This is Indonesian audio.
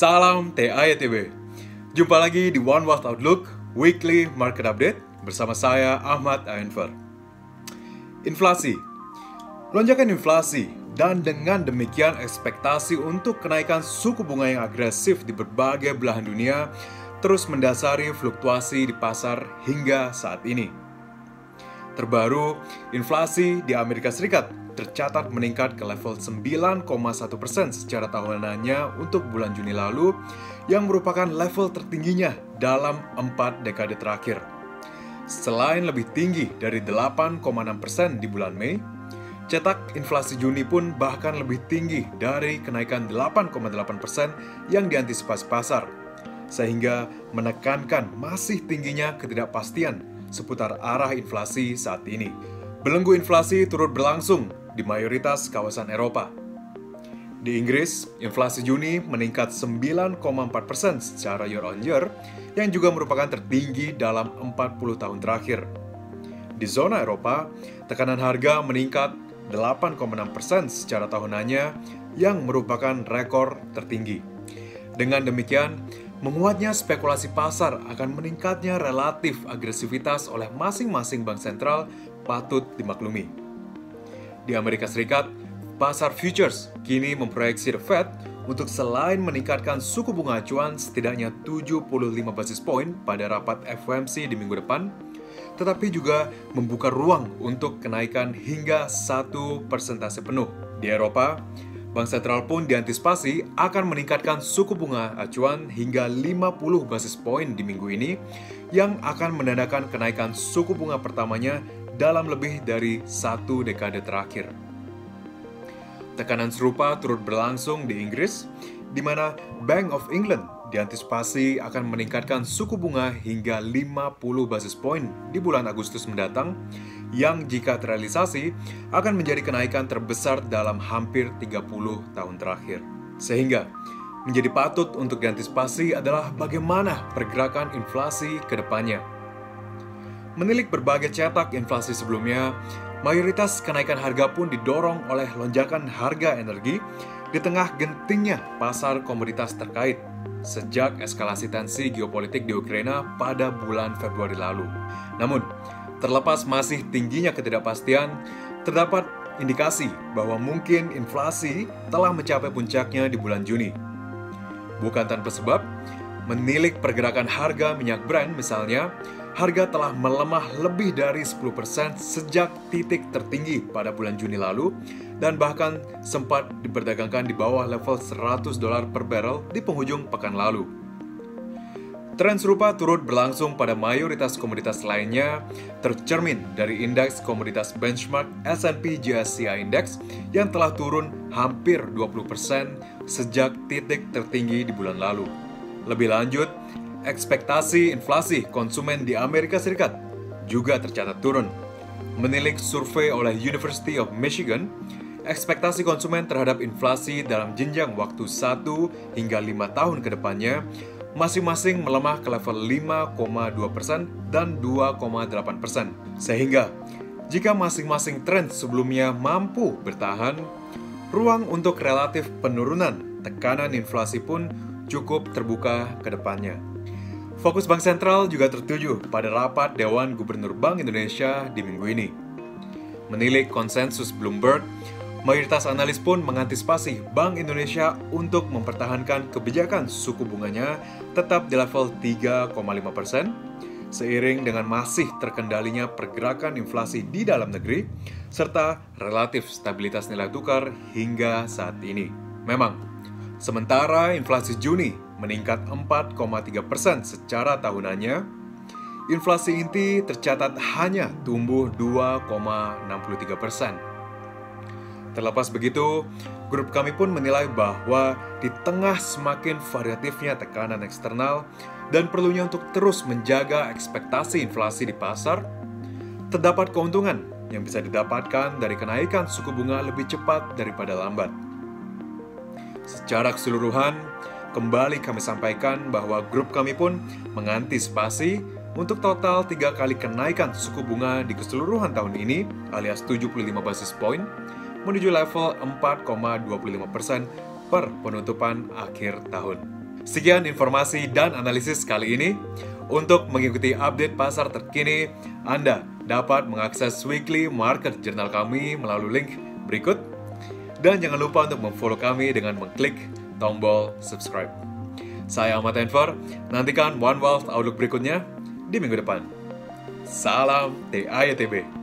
Salam TAYTB. Jumpa lagi di One World Outlook Weekly Market Update bersama saya Ahmad Ainver. Inflasi. Lonjakan inflasi dan dengan demikian ekspektasi untuk kenaikan suku bunga yang agresif di berbagai belahan dunia terus mendasari fluktuasi di pasar hingga saat ini. Terbaru, inflasi di Amerika Serikat tercatat meningkat ke level 9,1% secara tahunannya untuk bulan Juni lalu, yang merupakan level tertingginya dalam 4 dekade terakhir. Selain lebih tinggi dari 8,6% di bulan Mei, cetak inflasi Juni pun bahkan lebih tinggi dari kenaikan 8,8% yang diantisipasi pasar, sehingga menekankan masih tingginya ketidakpastian seputar arah inflasi saat ini. Belenggu inflasi turut berlangsung di mayoritas kawasan Eropa. Di Inggris, inflasi Juni meningkat 9,4% secara year on year, yang juga merupakan tertinggi dalam 40 tahun terakhir. Di zona Eropa, tekanan harga meningkat 8,6% secara tahunannya, yang merupakan rekor tertinggi. Dengan demikian, menguatnya spekulasi pasar akan meningkatnya relatif agresivitas oleh masing-masing bank sentral patut dimaklumi. Di Amerika Serikat, pasar futures kini memproyeksi The Fed untuk selain meningkatkan suku bunga acuan setidaknya 75 basis point pada rapat FOMC di minggu depan, tetapi juga membuka ruang untuk kenaikan hingga 1% penuh. Di Eropa, Bank Sentral pun diantisipasi akan meningkatkan suku bunga acuan hingga 50 basis point di minggu ini, yang akan menandakan kenaikan suku bunga pertamanya dalam lebih dari 1 dekade terakhir. Tekanan serupa turut berlangsung di Inggris, di mana Bank of England diantisipasi akan meningkatkan suku bunga hingga 50 basis point di bulan Agustus mendatang, yang jika terrealisasi akan menjadi kenaikan terbesar dalam hampir 30 tahun terakhir. Sehingga menjadi patut untuk diantisipasi adalah bagaimana pergerakan inflasi ke depannya. Menilik berbagai cetak inflasi sebelumnya, mayoritas kenaikan harga pun didorong oleh lonjakan harga energi di tengah gentingnya pasar komoditas terkait sejak eskalasi tensi geopolitik di Ukraina pada bulan Februari lalu. Namun, terlepas masih tingginya ketidakpastian, terdapat indikasi bahwa mungkin inflasi telah mencapai puncaknya di bulan Juni. Bukan tanpa sebab, menilik pergerakan harga minyak Brent misalnya, harga telah melemah lebih dari 10% sejak titik tertinggi pada bulan Juni lalu, dan bahkan sempat diperdagangkan di bawah level $100 per barrel di penghujung pekan lalu. Tren serupa turut berlangsung pada mayoritas komoditas lainnya, tercermin dari indeks komoditas benchmark S&P JSCI Index yang telah turun hampir 20% sejak titik tertinggi di bulan lalu. Lebih lanjut, ekspektasi inflasi konsumen di Amerika Serikat juga tercatat turun. Menilik survei oleh University of Michigan, ekspektasi konsumen terhadap inflasi dalam jenjang waktu 1 hingga 5 tahun ke depannya masing-masing melemah ke level 5,2% dan 2,8%. Sehingga, jika masing-masing tren sebelumnya mampu bertahan, ruang untuk relatif penurunan tekanan inflasi pun cukup terbuka ke depannya. Fokus Bank Sentral juga tertuju pada rapat Dewan Gubernur Bank Indonesia di minggu ini. Menilik konsensus Bloomberg, mayoritas analis pun mengantisipasi Bank Indonesia untuk mempertahankan kebijakan suku bunganya tetap di level 3,5%, seiring dengan masih terkendalinya pergerakan inflasi di dalam negeri, serta relatif stabilitas nilai tukar hingga saat ini. Memang, sementara inflasi Juni meningkat 4,3% secara tahunannya, inflasi inti tercatat hanya tumbuh 2,63%. Terlepas begitu, grup kami pun menilai bahwa di tengah semakin variatifnya tekanan eksternal dan perlunya untuk terus menjaga ekspektasi inflasi di pasar, terdapat keuntungan yang bisa didapatkan dari kenaikan suku bunga lebih cepat daripada lambat. Secara keseluruhan, kembali kami sampaikan bahwa grup kami pun mengantisipasi untuk total 3 kali kenaikan suku bunga di keseluruhan tahun ini alias 75 basis point menuju level 4,25% per penutupan akhir tahun. Sekian informasi dan analisis kali ini. Untuk mengikuti update pasar terkini, Anda dapat mengakses weekly market journal kami melalui link berikut. Dan jangan lupa untuk memfollow kami dengan mengklik tombol subscribe. Saya Ahmad Enver, nantikan One Wealth Outlook berikutnya di minggu depan. Salam TAYTB.